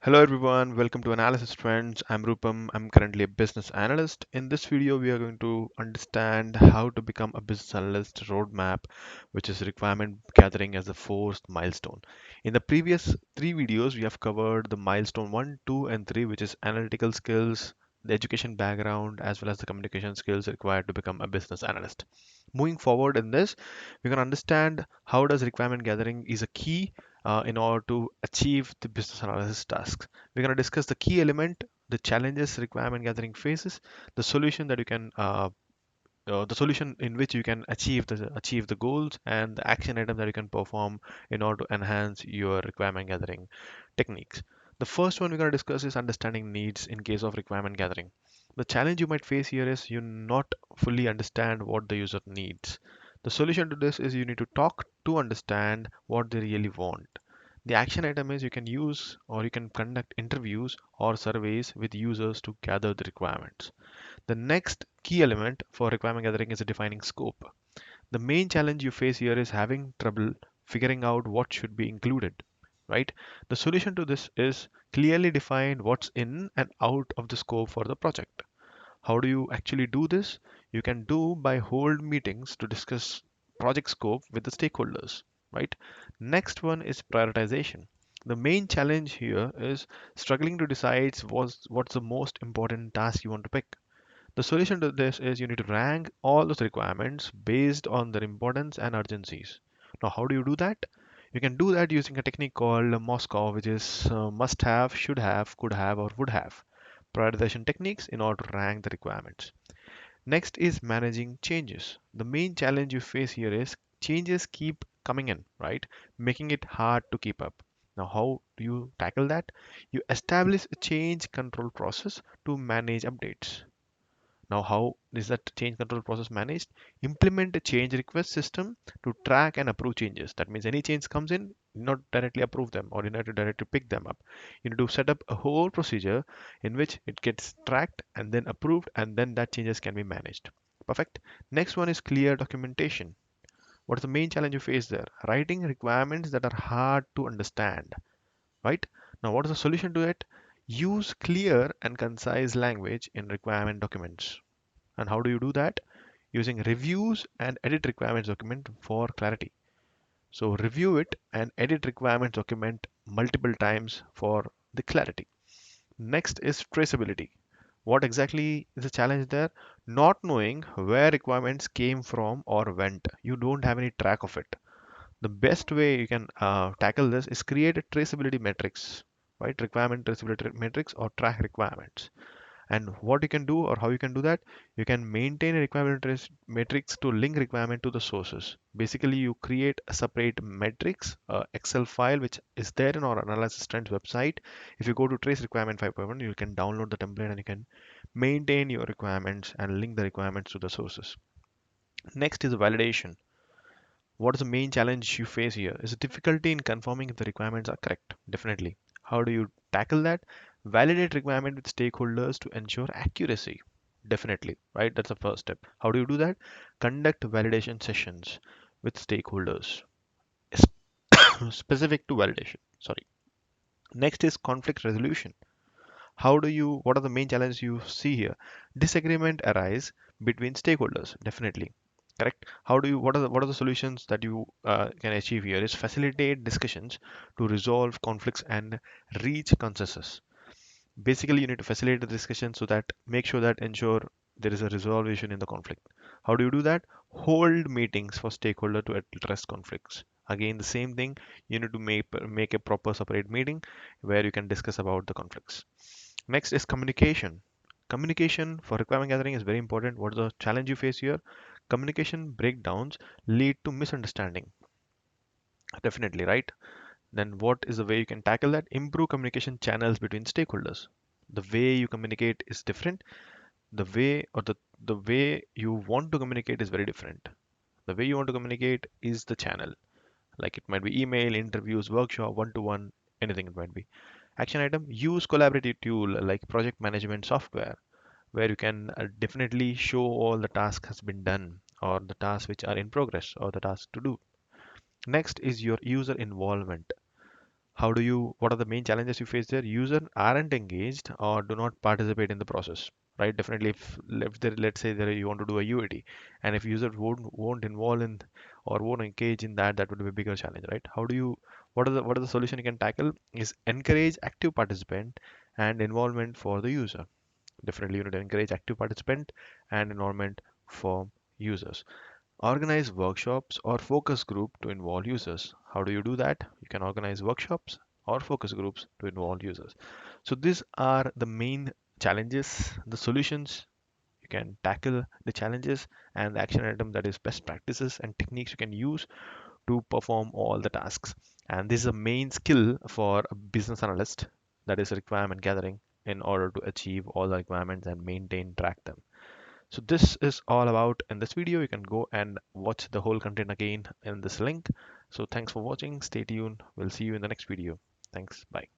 Hello everyone, welcome to Analysistrends. I'm Rupam. I'm currently a business analyst. In this video, we are going to understand how to become a business analyst roadmap, which is requirement gathering as the fourth milestone. In the previous three videos, we have covered the milestone 1, 2, and 3, which is analytical skills, the education background, as well as the communication skills required to become a business analyst. Moving forward in this, we can understand how does requirement gathering is a key in order to achieve the business analysis tasks. We're going to discuss the key element, the challenges requirement gathering faces, the solution that you can the solution in which you can achieve the goals, and the action item that you can perform in order to enhance your requirement gathering techniques. The first one we're going to discuss is understanding needs in case of requirement gathering. The challenge you might face here is you not fully understand what the user needs. The solution to this is you need to talk to understand what they really want. The action item is you can use or you can conduct interviews or surveys with users to gather the requirements. The next key element for requirement gathering is defining scope. The main challenge you face here is having trouble figuring out what should be included, right? The solution to this is clearly define what's in and out of the scope for the project. How do you actually do this? You can do by hold meetings to discuss project scope with the stakeholders, right? Next one is prioritization. The main challenge here is struggling to decide what's the most important task you want to pick. The solution to this is you need to rank all those requirements based on their importance and urgencies. Now, how do you do that? You can do that using a technique called Moscow, which is must have, should have, could have, or would have prioritization techniques in order to rank the requirements. Next is managing changes. The main challenge you face here is changes keep coming in, right? Making it hard to keep up. Now, how do you tackle that? You establish a change control process to manage updates. Now, how is that change control process managed? Implement a change request system to track and approve changes. That means any change comes in, not directly approve them or you not to directly pick them up. You need to set up a whole procedure in which it gets tracked and then approved, and then that changes can be managed. Perfect. Next one is clear documentation. What is the main challenge you face there? Writing requirements that are hard to understand, right? Now, what is the solution to it? Use clear and concise language in requirement documents. And how do you do that? Using reviews and edit requirements document for clarity. So review it and edit requirements document multiple times for the clarity. Next is traceability. What exactly is the challenge there? Not knowing where requirements came from or went. You don't have any track of it. The best way you can tackle this is create a traceability matrix, right? Requirement traceability matrix or track requirements. And what you can do or how you can do that, you can maintain a requirement matrix to link requirement to the sources. Basically, you create a separate matrix, Excel file, which is there in our Analysistrends website. If you go to trace requirement 5.1, you can download the template and you can maintain your requirements and link the requirements to the sources. Next is validation. What is the main challenge you face here? Is the difficulty in confirming if the requirements are correct? Definitely. How do you tackle that? Validate requirement with stakeholders to ensure accuracy. Definitely, right? That's the first step. How do you do that? Conduct validation sessions with stakeholders specific to validation. Sorry. Next is conflict resolution. What are the main challenges you see here? Disagreement arise between stakeholders. Definitely. Correct. What are the solutions that you can achieve here is facilitate discussions to resolve conflicts and reach consensus. Basically, you need to facilitate the discussion so that make sure that ensure there is a resolution in the conflict. How do you do that? Hold meetings for stakeholder to address conflicts. Again, the same thing. You need to make a proper separate meeting where you can discuss about the conflicts. Next is communication. Communication for requirement gathering is very important. What is the challenge you face here? Communication breakdowns lead to misunderstanding. Definitely, right? Then what is the way you can tackle that? Improve communication channels between stakeholders. The way you communicate is different. The way you want to communicate is very different. The way you want to communicate is the channel. Like it might be email, interviews, workshop, one-to-one, anything it might be. Action item, use collaborative tool like project management software where you can definitely show all the task has been done or the tasks which are in progress or the tasks to do. Next is your user involvement. What are the main challenges you face there? User aren't engaged or do not participate in the process, right? Definitely, if there, let's say there you want to do a UAT, and if users won't involve in or won't engage in that, that would be a bigger challenge, right? What are the solution you can tackle is encourage active participant and involvement for the user. Definitely, you need to encourage active participant and involvement for users. Organize workshops or focus group to involve users. How do you do that? You can organize workshops or focus groups to involve users. So these are the main challenges, the solutions. You can tackle the challenges and the action item, that is best practices and techniques you can use to perform all the tasks. And this is a main skill for a business analyst, that is requirement gathering in order to achieve all the requirements and maintain track them. So this is all about in this video. You can go and watch the whole content again in this link. So thanks for watching. Stay tuned. We'll see you in the next video. Thanks. Bye.